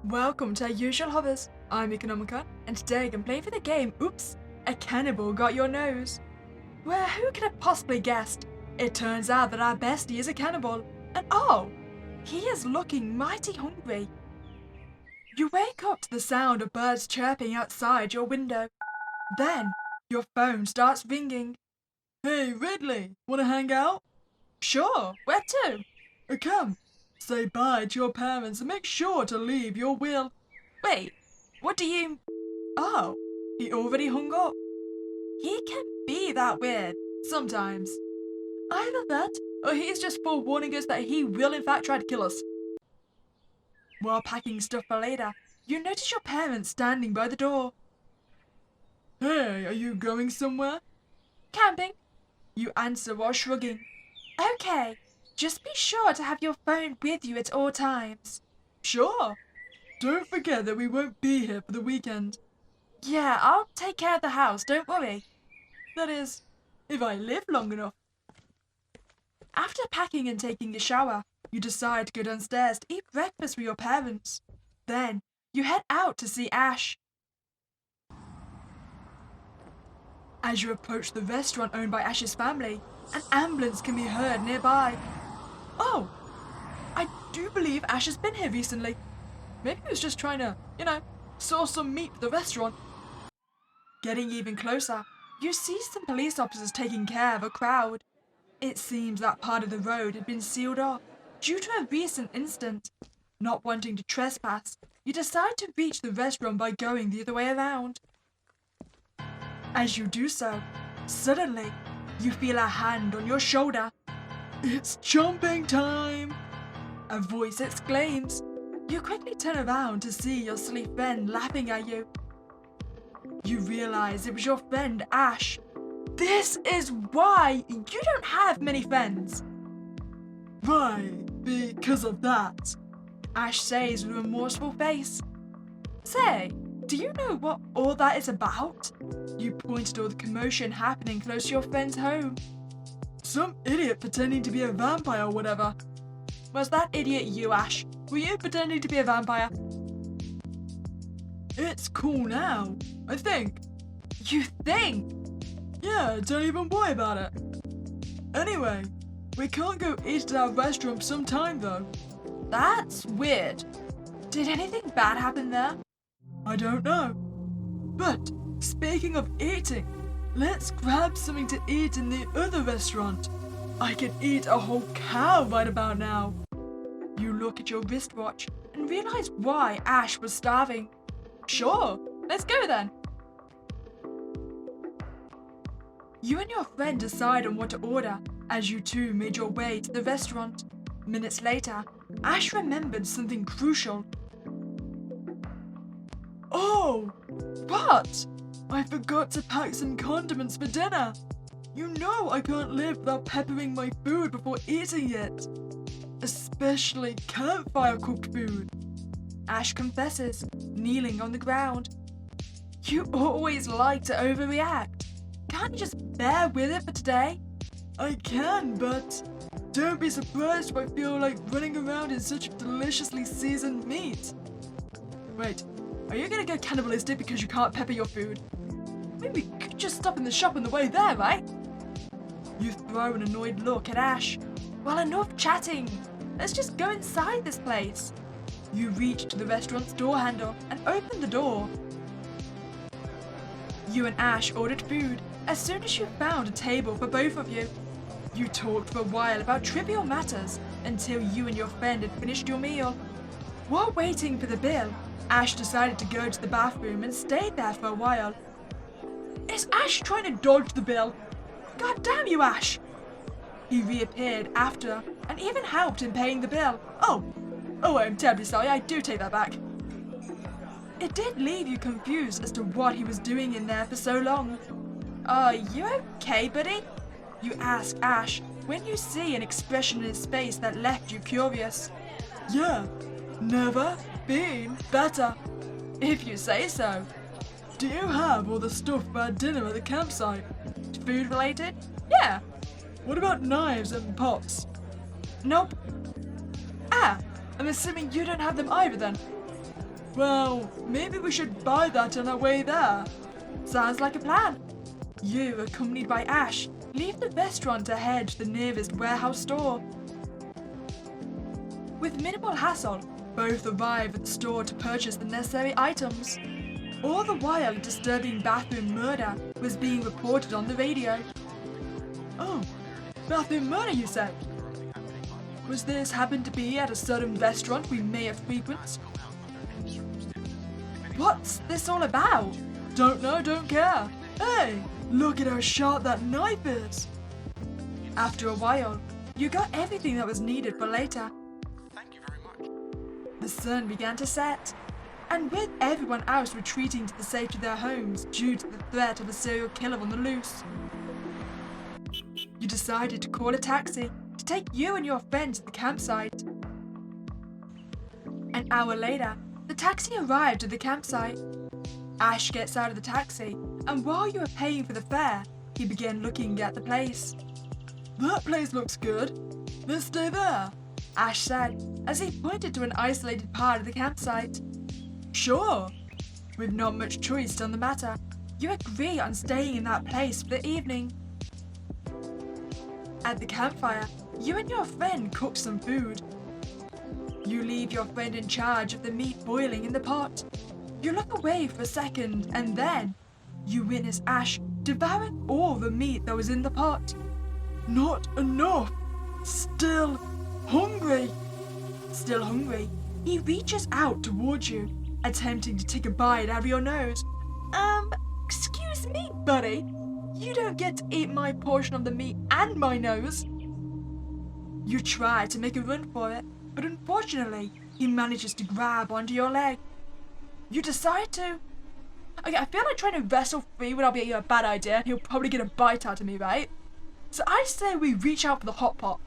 Welcome to our usual hovers. I'm Meeka Nomicon, and today I'm playing for the game Oops, a Cannibal Got Your Nose. Where who could have possibly guessed? It turns out that our bestie is a cannibal, and oh, he is looking mighty hungry. You wake up to the sound of birds chirping outside your window. Then, your phone starts ringing. Hey Ridley, wanna hang out? Sure, where to? Come. Say bye to your parents and make sure to leave your will. Wait, what do you... Oh, he already hung up. He can be that weird, sometimes. Either that, or he's just forewarning us that he will in fact try to kill us. While packing stuff for later, you notice your parents standing by the door. Hey, are you going somewhere? Camping. You answer while shrugging. Okay. Just be sure to have your phone with you at all times. Sure. Don't forget that we won't be here for the weekend. Yeah, I'll take care of the house, don't worry. That is, if I live long enough. After packing and taking a shower, you decide to go downstairs to eat breakfast with your parents. Then, you head out to see Ash. As you approach the restaurant owned by Ash's family, an ambulance can be heard nearby. Oh, I do believe Ash has been here recently. Maybe he was just trying to, source some meat for the restaurant. Getting even closer, you see some police officers taking care of a crowd. It seems that part of the road had been sealed off due to a recent incident. Not wanting to trespass, you decide to reach the restaurant by going the other way around. As you do so, suddenly, you feel a hand on your shoulder. It's jumping time! A voice exclaims. You quickly turn around to see your silly friend laughing at you. You realize it was your friend Ash. This is why you don't have many friends. Right, because of that, Ash says with a remorseful face. Say, do you know what all that is about? You pointed to all the commotion happening close to your friend's home. Some idiot pretending to be a vampire or whatever. Was that idiot you, Ash? Were you pretending to be a vampire? It's cool now, I think. You think? Yeah, don't even worry about it. Anyway, we can't go eat at our restaurant sometime though. That's weird. Did anything bad happen there? I don't know. But, speaking of eating, let's grab something to eat in the other restaurant. I can eat a whole cow right about now. You look at your wristwatch and realize why Ash was starving. Sure, let's go then. You and your friend decide on what to order as you two made your way to the restaurant. Minutes later, Ash remembered something crucial. Oh, what? I forgot to pack some condiments for dinner. You know I can't live without peppering my food before eating it. Especially campfire cooked food. Ash confesses, kneeling on the ground. You always like to overreact. Can't you just bear with it for today? I can, but don't be surprised if I feel like running around in such deliciously seasoned meat. Wait, are you gonna go cannibalistic because you can't pepper your food? Maybe we could just stop in the shop on the way there, right? You throw an annoyed look at Ash. Well, enough chatting. Let's just go inside this place. You reach to the restaurant's door handle and open the door. You and Ash ordered food as soon as you found a table for both of you. You talked for a while about trivial matters until you and your friend had finished your meal. While waiting for the bill, Ash decided to go to the bathroom and stayed there for a while. Is Ash trying to dodge the bill? God damn you, Ash! He reappeared after and even helped in paying the bill. Oh, I'm terribly sorry, I do take that back. It did leave you confused as to what he was doing in there for so long. Are you okay, buddy? You ask Ash when you see an expression in his face that left you curious. Yeah, never been better. If you say so. Do you have all the stuff for our dinner at the campsite? Food related? Yeah. What about knives and pots? Nope. I'm assuming you don't have them either then. Well, maybe we should buy that on our way there. Sounds like a plan. You, accompanied by Ash, leave the restaurant to head to the nearest warehouse store. With minimal hassle, both arrive at the store to purchase the necessary items. All the while, a disturbing bathroom murder was being reported on the radio. Oh, bathroom murder, you say? Was this happen to be at a certain restaurant we may have frequented? What's this all about? Don't know, don't care. Hey, look at how sharp that knife is. After a while, you got everything that was needed for later. Thank you very much. The sun began to set, and with everyone else retreating to the safety of their homes due to the threat of a serial killer on the loose, you decided to call a taxi to take you and your friend to the campsite. An hour later, the taxi arrived at the campsite. Ash gets out of the taxi, and while you were paying for the fare, he began looking at the place. That place looks good. Let's stay there, Ash said, as he pointed to an isolated part of the campsite. Sure. With not much choice on the matter, you agree on staying in that place for the evening. At the campfire, you and your friend cook some food. You leave your friend in charge of the meat boiling in the pot. You look away for a second, and then you witness Ash devouring all the meat that was in the pot. Not enough. Still hungry. Still hungry, he reaches out towards you, attempting to take a bite out of your nose. Excuse me, buddy. You don't get to eat my portion of the meat and my nose. You try to make a run for it, but unfortunately, he manages to grab onto your leg. You decide to... Okay, I feel like trying to wrestle free would be a bad idea, and he'll probably get a bite out of me, right? So I say we reach out for the hot pot.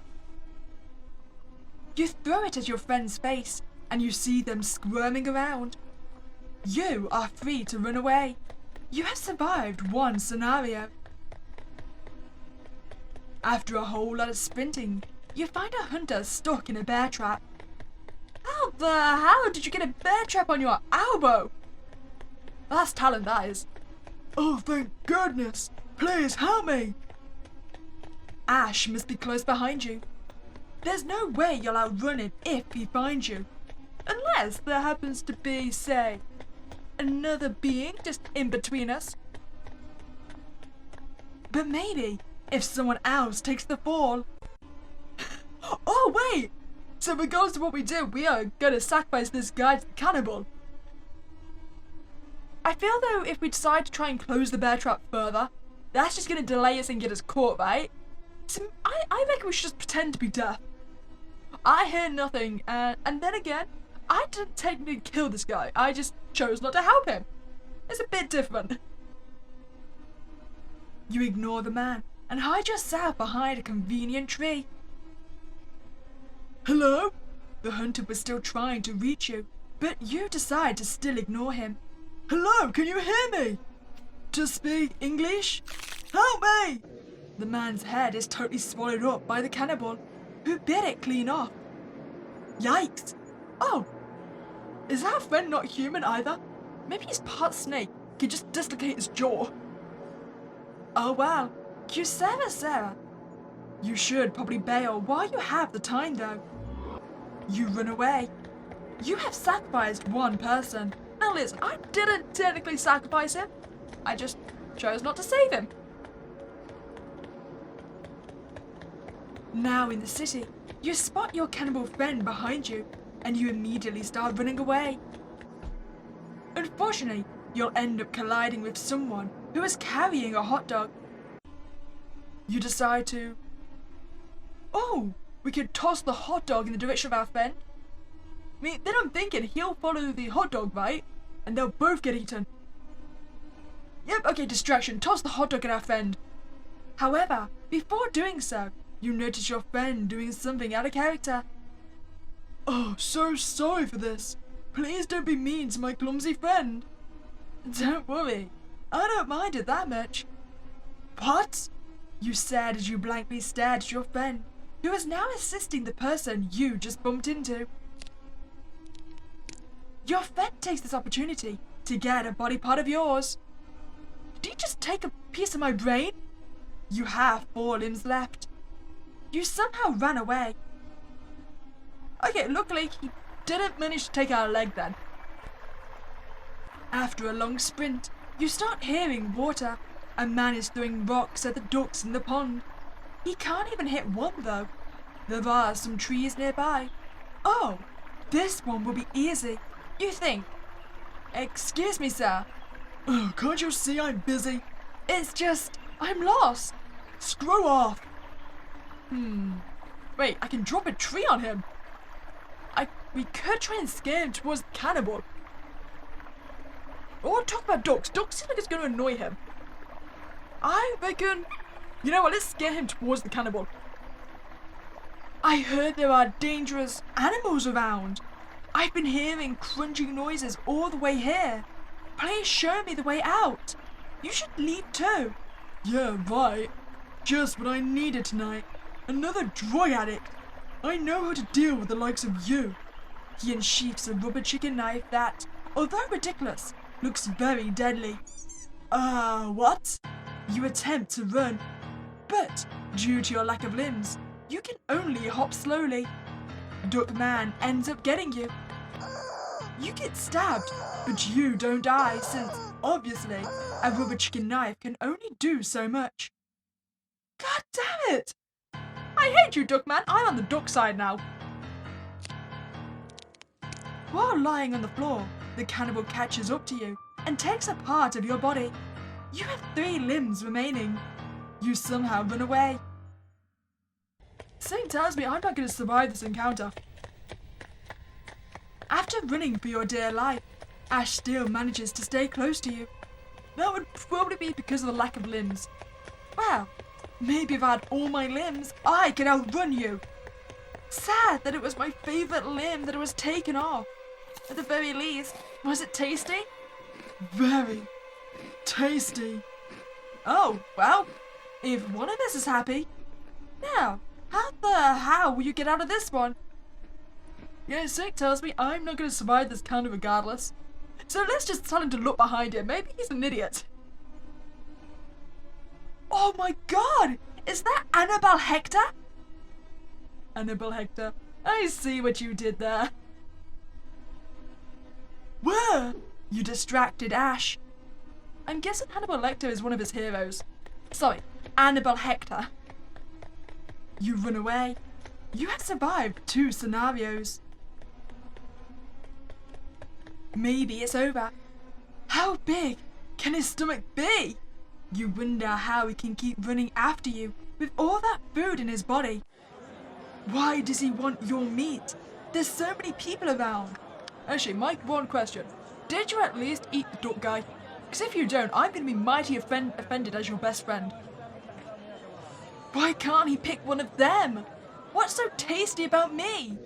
You throw it at your friend's face, and you see them squirming around. You are free to run away. You have survived one scenario. After a whole lot of sprinting, you find a hunter stuck in a bear trap. How the hell did you get a bear trap on your elbow? That's talent, that is. Oh, thank goodness. Please help me. Ash must be close behind you. There's no way you'll outrun him if he finds you. Unless there happens to be, say, another being just in between us. But maybe if someone else takes the fall. Oh, wait! So regardless of what we do, we are gonna sacrifice this guy to the cannibal. I feel though if we decide to try and close the bear trap further, that's just gonna delay us and get us caught, right? So I reckon we should just pretend to be deaf. I hear nothing, and then again, I didn't technically kill this guy, I just chose not to help him. It's a bit different. You ignore the man and hide yourself behind a convenient tree. Hello? The hunter was still trying to reach you, but you decide to still ignore him. Hello, can you hear me? To speak English? Help me! The man's head is totally swallowed up by the cannibal, who bit it clean off. Yikes! Oh! Is our friend not human either? Maybe he's part snake, could just dislocate his jaw. Oh well, Sarah. You should probably bail while you have the time though. You run away. You have sacrificed one person. Now listen, I didn't technically sacrifice him. I just chose not to save him. Now in the city, you spot your cannibal friend behind you, and you immediately start running away. Unfortunately, you'll end up colliding with someone who is carrying a hot dog. You decide to... Oh, we could toss the hot dog in the direction of our friend. I mean, then I'm thinking he'll follow the hot dog, right? And they'll both get eaten. Yep, okay, distraction. Toss the hot dog at our friend. However, before doing so, you notice your friend doing something out of character. Oh, so sorry for this. Please don't be mean to my clumsy friend. Don't worry, I don't mind it that much. What? You said as you blankly stared at your friend, who is now assisting the person you just bumped into. Your friend takes this opportunity to get a body part of yours. Did he just take a piece of my brain? You have 4 limbs left. You somehow ran away. Okay, luckily he didn't manage to take our leg then. After a long sprint, you start hearing water. A man is throwing rocks at the ducks in the pond. He can't even hit one though. There are some trees nearby. Oh, this one will be easy, you think. Excuse me, sir. Oh, can't you see I'm busy? It's just, I'm lost. Screw off. Wait, I can drop a tree on him. We could try and scare him towards the cannibal. Or talk about ducks. Ducks seem like it's going to annoy him. I reckon, you know what, let's scare him towards the cannibal. I heard there are dangerous animals around. I've been hearing crunching noises all the way here. Please show me the way out. You should leave too. Yeah, right. Just what I needed tonight. Another drug addict. I know how to deal with the likes of you. He unsheaths a rubber chicken knife that, although ridiculous, looks very deadly. What? You attempt to run, but due to your lack of limbs, you can only hop slowly. Duckman ends up getting you. You get stabbed, but you don't die since, obviously, a rubber chicken knife can only do so much. God damn it! I hate you, Duckman. I'm on the duck side now. While lying on the floor, the cannibal catches up to you and takes a part of your body. You have 3 limbs remaining. You somehow run away. Something tells me I'm not going to survive this encounter. After running for your dear life, Ash still manages to stay close to you. That would probably be because of the lack of limbs. Well, maybe if I had all my limbs, I could outrun you. Sad that it was my favourite limb that was taken off. At the very least, was it tasty? Very tasty. Oh, well, if one of us is happy. Now, how will you get out of this one? Yeah, Sick tells me I'm not going to survive this counter regardless. So let's just tell him to look behind him. Maybe he's an idiot. Oh my god! Is that Annabelle Hector? Annabelle Hector, I see what you did there. Where? You distracted Ash. I'm guessing Hannibal Lecter is one of his heroes. Sorry, Annabelle Hector. You run away. You have survived 2 scenarios. Maybe it's over. How big can his stomach be? You wonder how he can keep running after you with all that food in his body. Why does he want your meat? There's so many people around. Actually, Mike, one question. Did you at least eat the duck guy? Because if you don't, I'm going to be mighty offended as your best friend. Why can't he pick one of them? What's so tasty about me?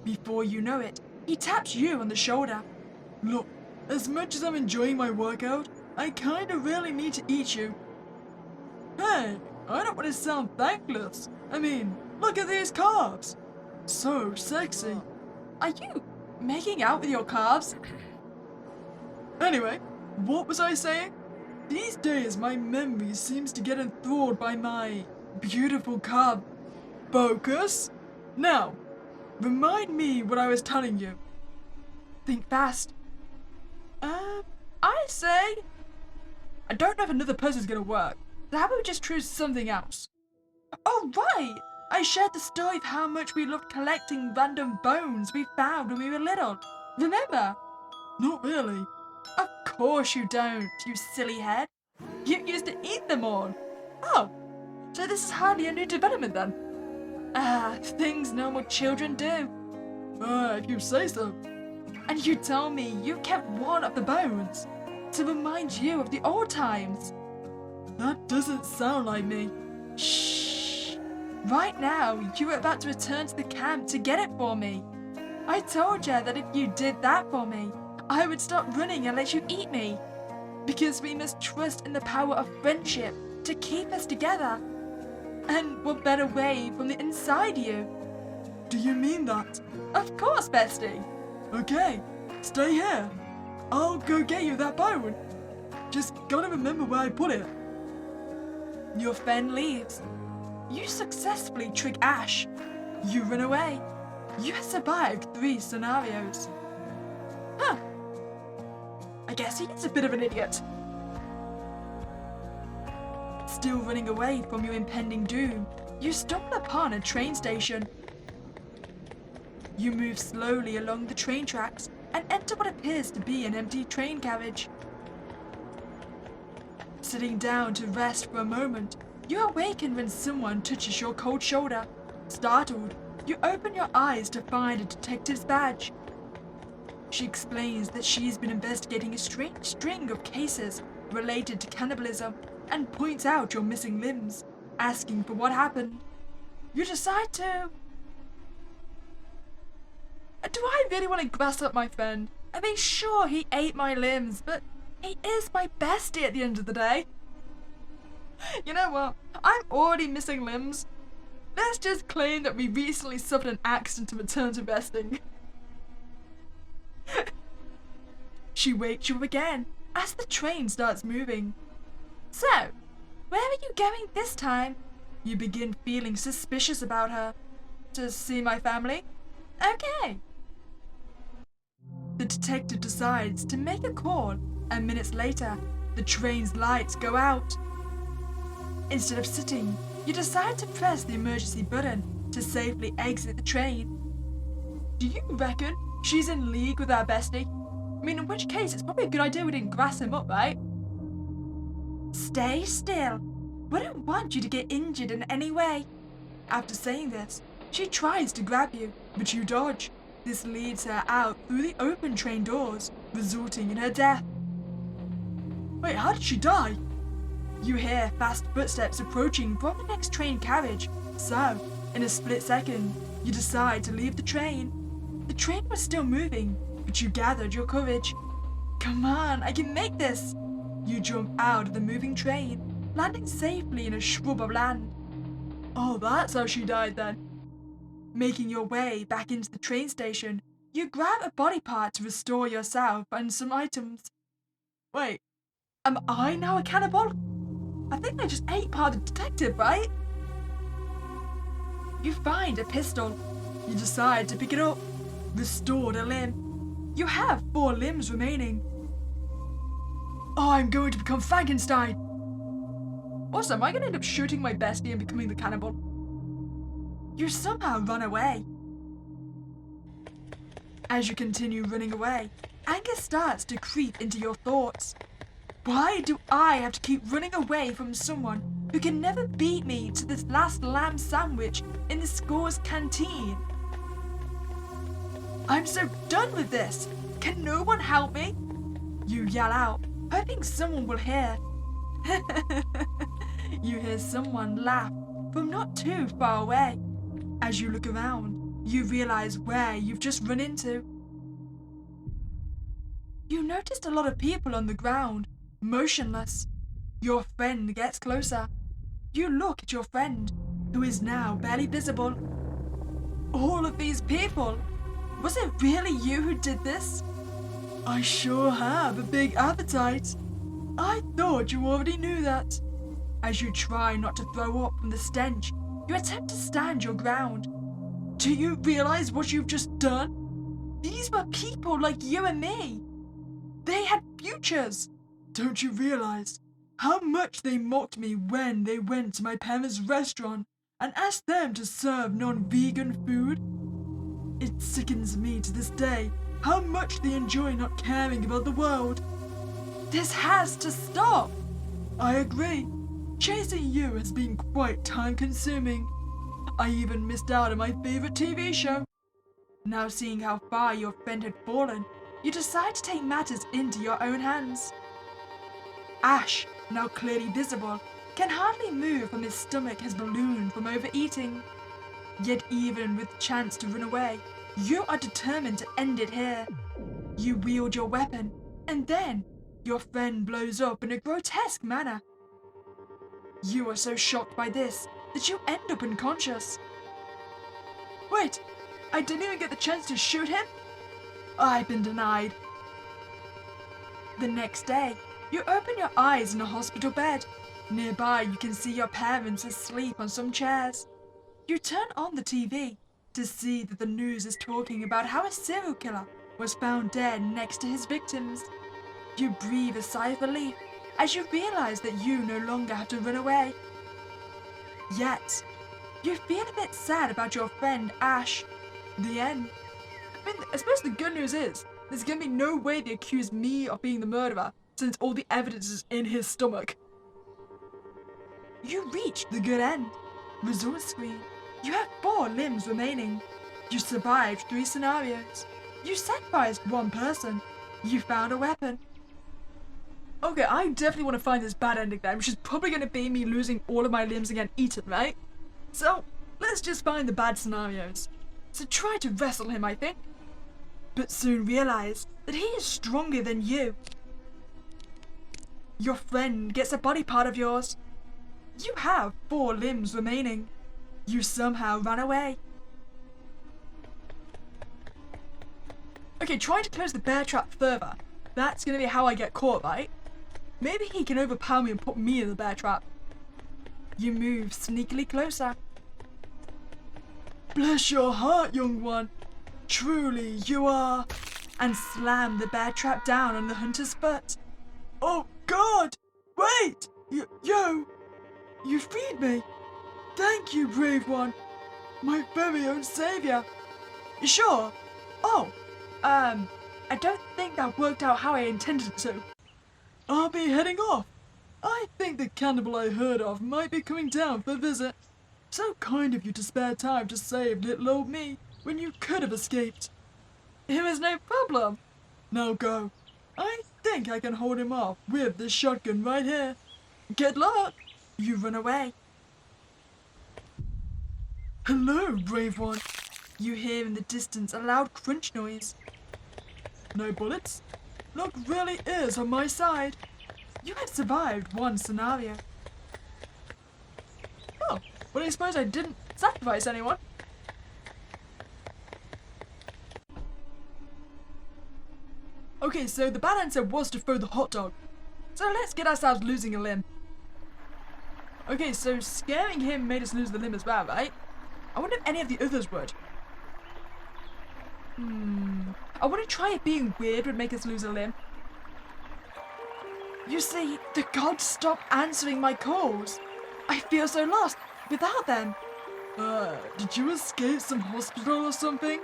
Before you know it, he taps you on the shoulder. Look, as much as I'm enjoying my workout, I kinda really need to eat you. Hey, I don't want to sound thankless. I mean, look at these carbs. So sexy. Are you making out with your carbs? Anyway, what was I saying? These days my memory seems to get enthralled by my beautiful carb focus. Now, remind me what I was telling you. Think fast. I say, I don't know if another person's gonna work. So how about we just choose something else? Oh right! I shared the story of how much we loved collecting random bones we found when we were little. Remember? Not really. Of course you don't, you silly head. You used to eat them all. Oh, so this is hardly a new development then. Things normal children do. If you say so. And you tell me you kept one of the bones to remind you of the old times. That doesn't sound like me. Shh. Right now, you were about to return to the camp to get it for me. I told you that if you did that for me, I would stop running and let you eat me. Because we must trust in the power of friendship to keep us together. And what better way from the inside you? Do you mean that? Of course, bestie. Okay, Stay here. I'll go get you that bone. Just gotta remember where I put it. Your friend leaves. You successfully trick Ash. You run away. You have survived 3 scenarios. Huh. I guess he is a bit of an idiot. Still running away from your impending doom, you stumble upon a train station. You move slowly along the train tracks and enter what appears to be an empty train carriage. Sitting down to rest for a moment, you awaken when someone touches your cold shoulder. Startled, you open your eyes to find a detective's badge. She explains that she's been investigating a strange string of cases related to cannibalism and points out your missing limbs, asking for what happened. You decide to... Do I really want to grass up my friend? I mean, sure, he ate my limbs, but he is my bestie at the end of the day. You know what? I'm already missing limbs. Let's just claim that we recently suffered an accident to return to resting. She wakes you up again as the train starts moving. So, where are you going this time? You begin feeling suspicious about her. To see my family? Okay. The detective decides to make a call, and minutes later, the train's lights go out. Instead of sitting, you decide to press the emergency button to safely exit the train. Do you reckon she's in league with our bestie? I mean, in which case, it's probably a good idea we didn't grass him up, right? Stay still. We don't want you to get injured in any way. After saying this, she tries to grab you, but you dodge. This leads her out through the open train doors, resulting in her death. Wait, how did she die? You hear fast footsteps approaching from the next train carriage, so, in a split second, you decide to leave the train. The train was still moving, but you gathered your courage. Come on, I can make this! You jump out of the moving train, landing safely in a shrub of land. Oh, that's how she died then. Making your way back into the train station, you grab a body part to restore yourself and some items. Wait, am I now a cannibal? I think I just ate part of the detective, right? You find a pistol. You decide to pick it up. Restored a limb. You have 4 limbs remaining. Oh, I'm going to become Frankenstein. Also, am I going to end up shooting my bestie and becoming the cannibal? You somehow run away. As you continue running away, anger starts to creep into your thoughts. Why do I have to keep running away from someone who can never beat me to this last lamb sandwich in the school's canteen? I'm so done with this. Can no one help me? You yell out, hoping someone will hear. You hear someone laugh from not too far away. As you look around, you realize where you've just run into. You noticed a lot of people on the ground, motionless. Your friend gets closer. You look at your friend, who is now barely visible. All of these people. Was it really you who did this? I sure have a big appetite. I thought you already knew that. As you try not to throw up from the stench, you attempt to stand your ground. Do you realize what you've just done? These were people like you and me. They had futures. Don't you realize how much they mocked me when they went to my parents' restaurant and asked them to serve non-vegan food? It sickens me to this day how much they enjoy not caring about the world. This has to stop. I agree. Chasing you has been quite time-consuming. I even missed out on my favorite TV show. Now seeing how far your friend had fallen, you decide to take matters into your own hands. Ash, now clearly visible, can hardly move from his stomach has ballooned from overeating. Yet even with the chance to run away, you are determined to end it here. You wield your weapon, and then your friend blows up in a grotesque manner. You are so shocked by this that you end up unconscious. Wait, I didn't even get the chance to shoot him? I've been denied. The next day, you open your eyes in a hospital bed. Nearby, you can see your parents asleep on some chairs. You turn on the TV to see that the news is talking about how a serial killer was found dead next to his victims. You breathe a sigh of relief as you realize that you no longer have to run away. Yet, you feel a bit sad about your friend Ash. The end. I suppose the good news is, there's gonna be no way they accuse me of being the murderer, since all the evidence is in his stomach. You reach the good end. Result screen. You have 4 limbs remaining. You survived 3 scenarios. You sacrificed 1 person. You found a weapon. Okay, I definitely want to find this bad ending then, which is probably going to be me losing all of my limbs and getting eaten, right? So, let's just find the bad scenarios. So try to wrestle him, I think. But soon realize that he is stronger than you. Your friend gets a body part of yours. You have 4 limbs remaining. You somehow ran away. Okay, trying to close the bear trap further. That's gonna be how I get caught, right? Maybe he can overpower me and put me in the bear trap. You move sneakily closer. Bless your heart, young one. Truly, you are... And slam the bear trap down on the hunter's foot. Oh, God! Wait! You freed me! Thank you, brave one! My very own savior! You sure? Oh, I don't think that worked out how I intended it to. I'll be heading off. I think the cannibal I heard of might be coming down for a visit. So kind of you to spare time to save little old me when you could have escaped. It was no problem. Now go. I think I can hold him off with this shotgun right here. Good luck. You run away. Hello, brave one. You hear in the distance a loud crunch noise. No bullets? Luck really is on my side. You had survived 1 scenario. Oh, well I suppose I didn't sacrifice anyone. Okay, so the bad answer was to throw the hot dog. So let's get ourselves losing a limb. Okay, so scaring him made us lose the limb as well, right? I wonder if any of the others would. I want to try if being weird would make us lose a limb. You see, the gods stopped answering my calls. I feel so lost without them. Did you escape some hospital or something?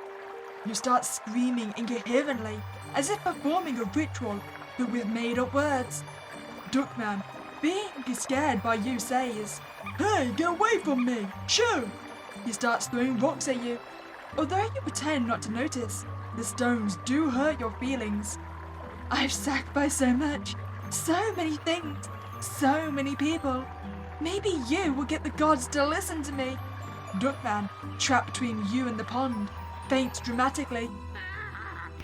You start screaming incoherently, as if performing a ritual, but with made-up words. Duckman, being scared by you, says, "Hey, get away from me! Shoot!" He starts throwing rocks at you. Although you pretend not to notice, the stones do hurt your feelings. I've sacrificed so much, so many things, so many people. Maybe you will get the gods to listen to me. Duckman, trapped between you and the pond, faints dramatically.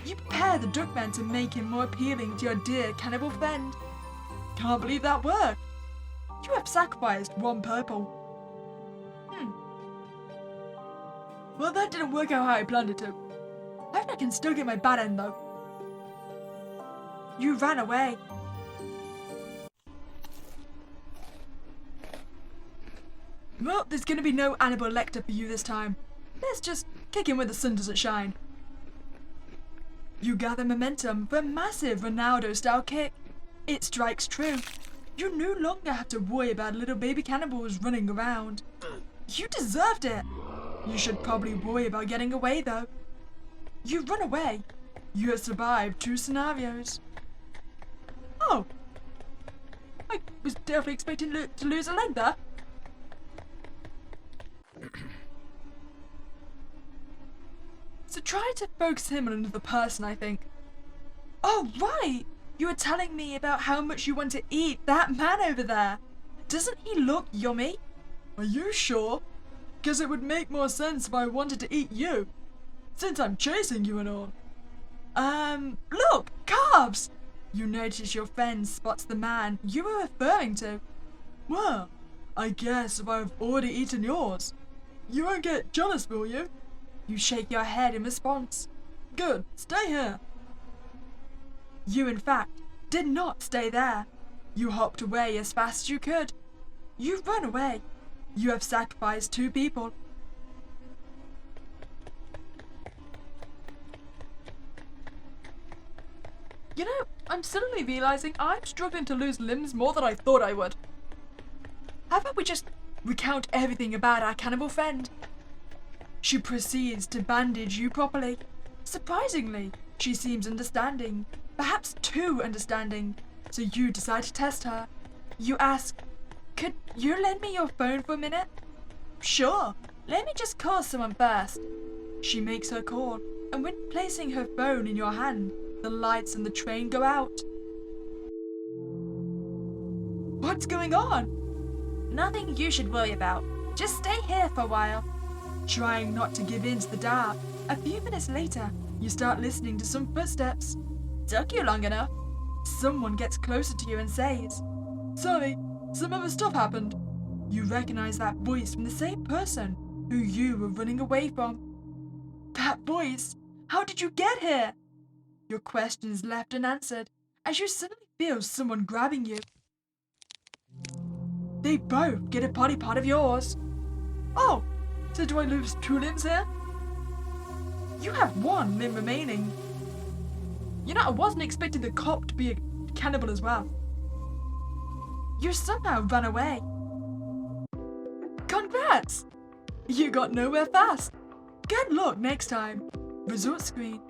You prepare the Duckman to make him more appealing to your dear cannibal friend. Can't believe that worked. You have sacrificed 1 purple. Well, that didn't work out how I planned it to. I think I can still get my bad end though. You ran away. Well, there's gonna be no Hannibal Lecter for you this time. Let's just kick him where the sun doesn't shine. You gather momentum for a massive Ronaldo-style kick. It strikes true. You no longer have to worry about little baby cannibals running around. You deserved it. You should probably worry about getting away though. You run away. You have survived 2 scenarios. Oh. I was definitely expecting to lose a leg there. So try to focus him on another person, I think. Oh, right! You were telling me about how much you want to eat that man over there. Doesn't he look yummy? Are you sure? Because it would make more sense if I wanted to eat you. Since I'm chasing you and all. Look! Carbs! You notice your friend spots the man you were referring to. Well, I guess if I've already eaten yours, you won't get jealous, will you? You shake your head in response. Good, stay here. You, in fact, did not stay there. You hopped away as fast as you could. You run away. You have sacrificed 2 people. You know, I'm suddenly realizing I'm struggling to lose limbs more than I thought I would. How about we just recount everything about our cannibal friend? She proceeds to bandage you properly. Surprisingly, she seems understanding, perhaps too understanding, so you decide to test her. You ask, "Could you lend me your phone for a minute?" "Sure, let me just call someone first." She makes her call, and when placing her phone in your hand, the lights on the train go out. What's going on? Nothing you should worry about. Just stay here for a while. Trying not to give in to the dark, a few minutes later, you start listening to some footsteps. Took you long enough. Someone gets closer to you and says, "Sorry, some other stuff happened." You recognize that voice from the same person who you were running away from. That voice? How did you get here? Your question's left unanswered as you suddenly feel someone grabbing you. They both get a body part of yours. Oh, so do I lose 2 limbs here? You have 1 limb remaining. You know, I wasn't expecting the cop to be a cannibal as well. You somehow ran away. Congrats! You got nowhere fast. Good luck next time. Result screen.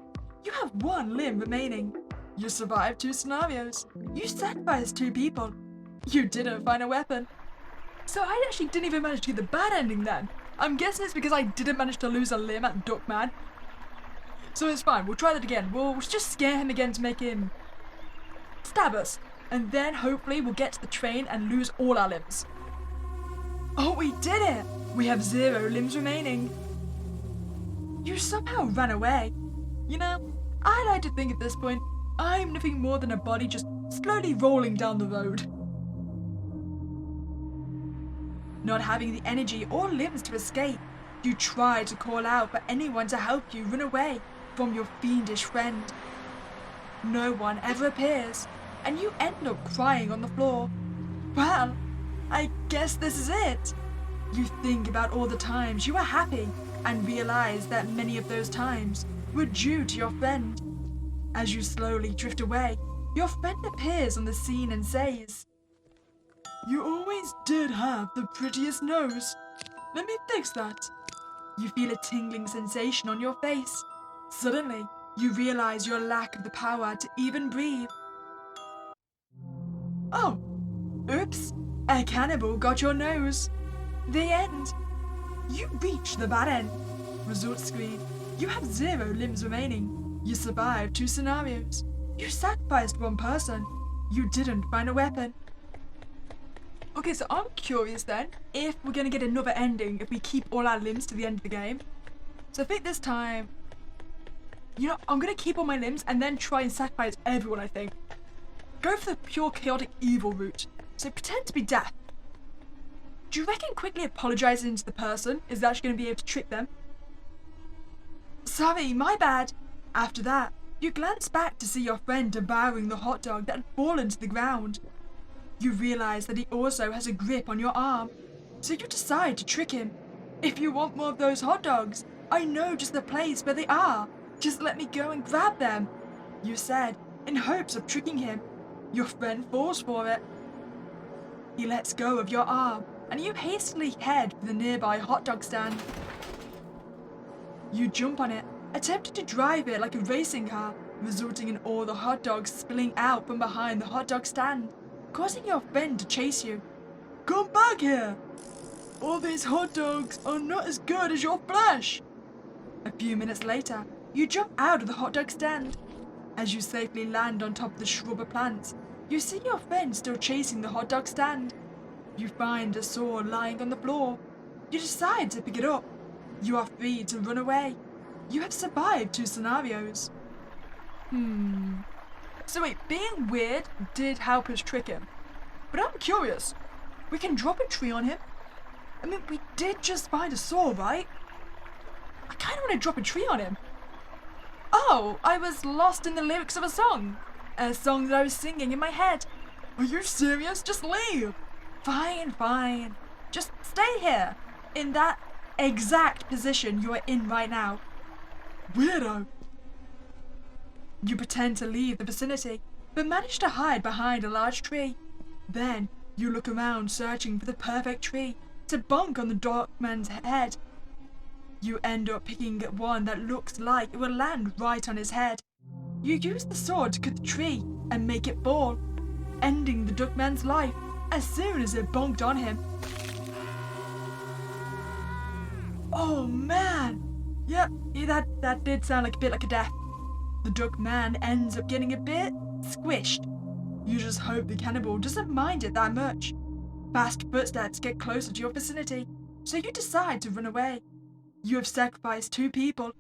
You have 1 limb remaining. You survived 2 scenarios. You sacrificed 2 people. You didn't find a weapon. So I actually didn't even manage to get the bad ending then. I'm guessing it's because I didn't manage to lose a limb at Duckman. So it's fine, we'll try that again. We'll just scare him again to make him stab us. And then hopefully we'll get to the train and lose all our limbs. Oh, we did it! We have 0 limbs remaining. You somehow ran away. You know, I like to think at this point, I'm nothing more than a body just slowly rolling down the road. Not having the energy or limbs to escape, you try to call out for anyone to help you run away from your fiendish friend. No one ever appears, and you end up crying on the floor. Well, I guess this is it. You think about all the times you were happy and realize that many of those times were due to your friend. As you slowly drift away, your friend appears on the scene and says, "You always did have the prettiest nose. Let me fix that." You feel a tingling sensation on your face. Suddenly, you realize your lack of the power to even breathe. Oh, oops, a cannibal got your nose. The end. You reach the bad end. Result screen. You have 0 limbs remaining. You survived 2 scenarios. You sacrificed 1 person. You didn't find a weapon. Okay, so I'm curious then if we're going to get another ending if we keep all our limbs to the end of the game. So I think this time, you know, I'm going to keep all my limbs and then try and sacrifice everyone, I think. Go for the pure chaotic evil route. So pretend to be death. Do you reckon quickly apologizing to the person is actually going to be able to trick them? Sorry, my bad. After that, you glance back to see your friend devouring the hot dog that had fallen to the ground. You realize that he also has a grip on your arm, so you decide to trick him. "If you want more of those hot dogs, I know just the place where they are. Just let me go and grab them," you said, in hopes of tricking him. Your friend falls for it. He lets go of your arm, and you hastily head for the nearby hot dog stand. You jump on it, attempting to drive it like a racing car, resulting in all the hot dogs spilling out from behind the hot dog stand, causing your friend to chase you. "Come back here! All these hot dogs are not as good as your flesh!" A few minutes later, you jump out of the hot dog stand. As you safely land on top of the shrubber plants, you see your friend still chasing the hot dog stand. You find a sword lying on the floor. You decide to pick it up. You are free to run away. You have survived 2 scenarios. So wait, being weird did help us trick him. But I'm curious. We can drop a tree on him? I mean, we did just find a saw, right? I kind of want to drop a tree on him. Oh, Oh, I was lost in the lyrics of a song. A song that I was singing in my head. Are you serious? Just leave. Fine, fine. Just stay here, in that exact position you are in right now. Weirdo. You pretend to leave the vicinity, but manage to hide behind a large tree. Then, you look around searching for the perfect tree to bonk on the dark man's head. You end up picking one that looks like it will land right on his head. You use the sword to cut the tree and make it fall, ending the duck man's life as soon as it bonked on him. Oh man! Yep, that did sound like a bit like a death. The duck man ends up getting a bit squished. You just hope the cannibal doesn't mind it that much. Fast footsteps get closer to your vicinity, so you decide to run away. You have sacrificed 2 people.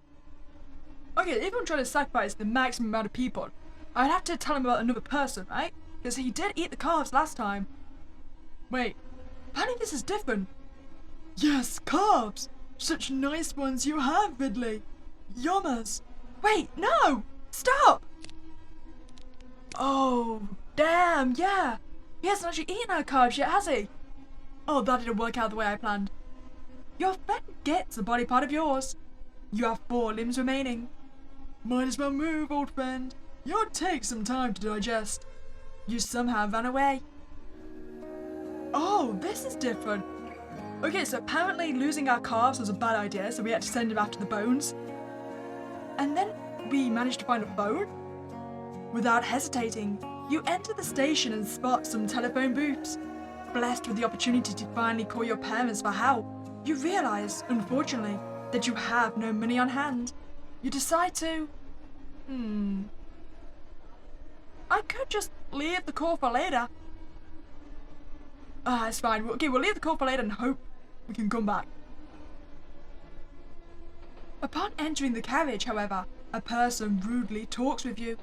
Okay, if I'm trying to sacrifice the maximum amount of people, I'd have to tell him about another person, right? Because he did eat the calves last time. Wait, apparently this is different. Yes, calves! Such nice ones you have, Ridley. Yummers. Wait, no! Stop! Oh, damn, yeah. He hasn't actually eaten our calves yet, has he? Oh, that didn't work out the way I planned. Your friend gets a body part of yours. You have 4 limbs remaining. Might as well move, old friend. You'll take some time to digest. You somehow ran away. Oh, this is different. Okay, so apparently losing our calves was a bad idea, so we had to send him after the bones. And then we managed to find a phone. Without hesitating, you enter the station and spot some telephone booths. Blessed with the opportunity to finally call your parents for help, you realize, unfortunately, that you have no money on hand. You decide to... I could just leave the call for later. It's fine. Okay, we'll leave the call for later and hope we can come back. Upon entering the carriage, however, a person rudely talks with you.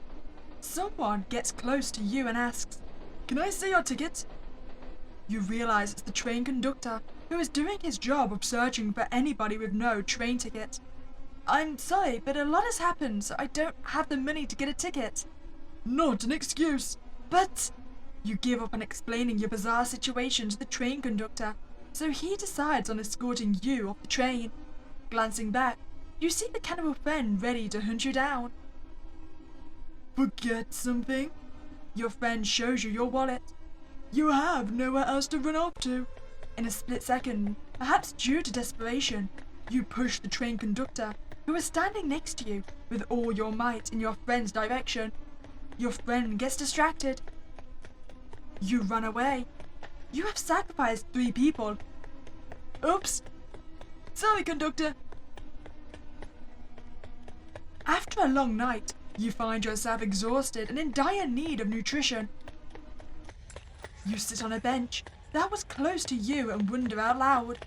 Someone gets close to you and asks, "Can I see your ticket?" You realize it's the train conductor, who is doing his job of searching for anybody with no train ticket. "I'm sorry, but a lot has happened, so I don't have the money to get a ticket." "Not an excuse." "But..." You give up on explaining your bizarre situation to the train conductor, so he decides on escorting you off the train. Glancing back, you see the cannibal friend ready to hunt you down. "Forget something?" Your friend shows you your wallet. You have nowhere else to run off to. In a split second, perhaps due to desperation, you push the train conductor, who is standing next to you, with all your might in your friend's direction. Your friend gets distracted. You run away. You have sacrificed 3 people. Oops. Sorry, conductor. After a long night, you find yourself exhausted and in dire need of nutrition. You sit on a bench that was close to you and wonder out loud,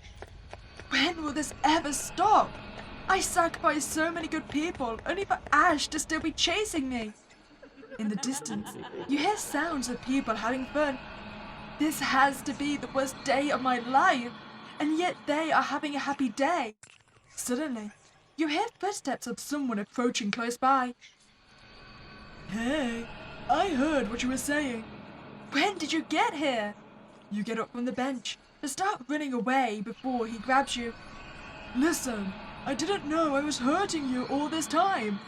when will this ever stop? I sacrificed so many good people, only for Ash to still be chasing me. In the distance, you hear sounds of people having fun. This has to be the worst day of my life, and yet they are having a happy day. Suddenly, you hear footsteps of someone approaching close by. "Hey, I heard what you were saying." "When did you get here?" You get up from the bench to start running away before he grabs you. "Listen, I didn't know I was hurting you all this time."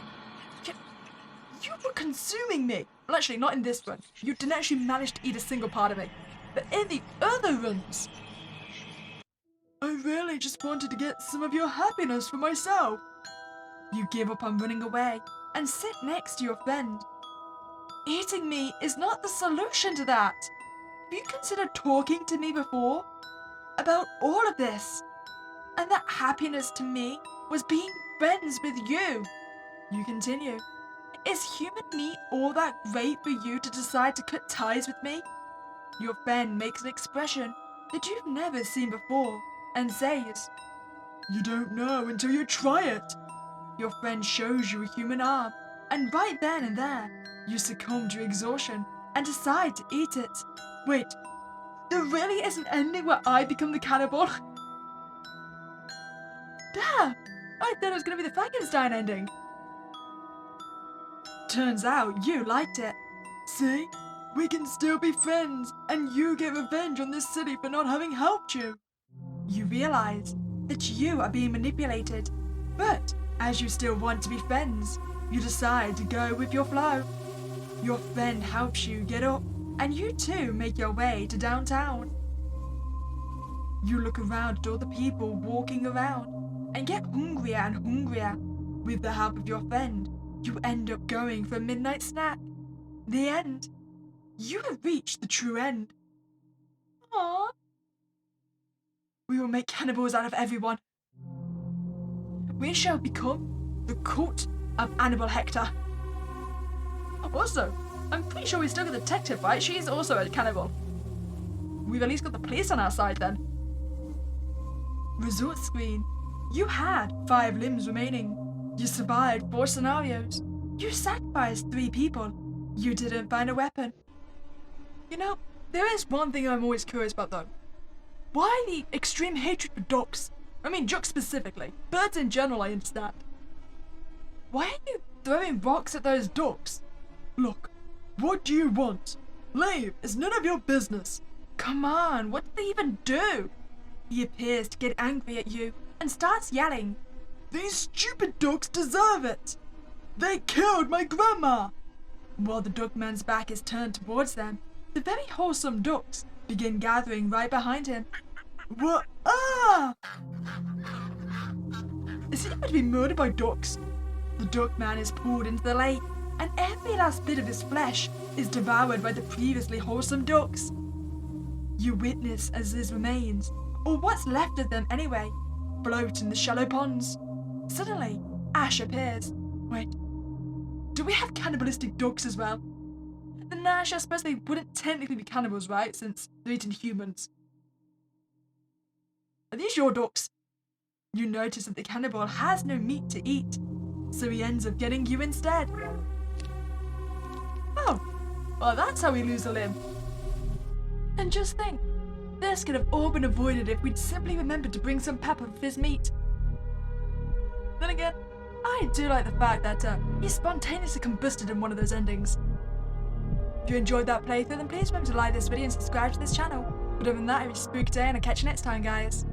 You were consuming me. Well, actually, not in this run. You didn't actually manage to eat a single part of me. But in the other runs... "I really just wanted to get some of your happiness for myself." You give up on running away and sit next to your friend. "Eating me is not the solution to that. Have you considered talking to me before? About all of this? And that happiness to me was being friends with you." You continue. "Is human meat all that great for you to decide to cut ties with me?" Your friend makes an expression that you've never seen before and says, "You don't know until you try it." Your friend shows you a human arm, and right then and there, you succumb to exhaustion and decide to eat it. Wait, there really is an ending where I become the cannibal? Damn! I thought it was going to be the Frankenstein ending. Turns out you liked it. See? We can still be friends, and you get revenge on this city for not having helped you. You realize that you are being manipulated, but as you still want to be friends, you decide to go with your flow. Your friend helps you get up, and you too make your way to downtown. You look around at all the people walking around and get hungrier and hungrier. With the help of your friend, you end up going for a midnight snack. The end. You have reached the true end. Aww. We will make cannibals out of everyone. We shall become the cult of Annabelle Hector. Also, I'm pretty sure we still got the detective, right? She's also a cannibal. We've at least got the police on our side then. Result screen. You had 5 limbs remaining. You survived 4 scenarios. You sacrificed 3 people. You didn't find a weapon. You know, there is one thing I'm always curious about though. Why the extreme hatred for ducks? I mean ducks specifically. Birds in general I understand. Why are you throwing rocks at those ducks? Look, what do you want? Leave, it's none of your business. Come on, what did they even do? He appears to get angry at you and starts yelling. These stupid ducks deserve it! They killed my grandma! While the duckman's back is turned towards them, the very wholesome ducks begin gathering right behind him. What? Ah! Is he going to be murdered by ducks? The duckman is pulled into the lake, and every last bit of his flesh is devoured by the previously wholesome ducks. You witness as his remains, or what's left of them anyway, float in the shallow ponds. Suddenly, Ash appears. Wait, do we have cannibalistic ducks as well? Then Ash, I suppose they wouldn't technically be cannibals, right, since they're eating humans. Are these your ducks? You notice that the cannibal has no meat to eat, so he ends up getting you instead. Oh, well that's how we lose a limb. And just think, this could have all been avoided if we'd simply remembered to bring some pepper for his meat. Then again, I do like the fact that he spontaneously combusted in one of those endings. If you enjoyed that playthrough, then please remember to like this video and subscribe to this channel. But other than that, have a spooky day and I'll catch you next time, guys.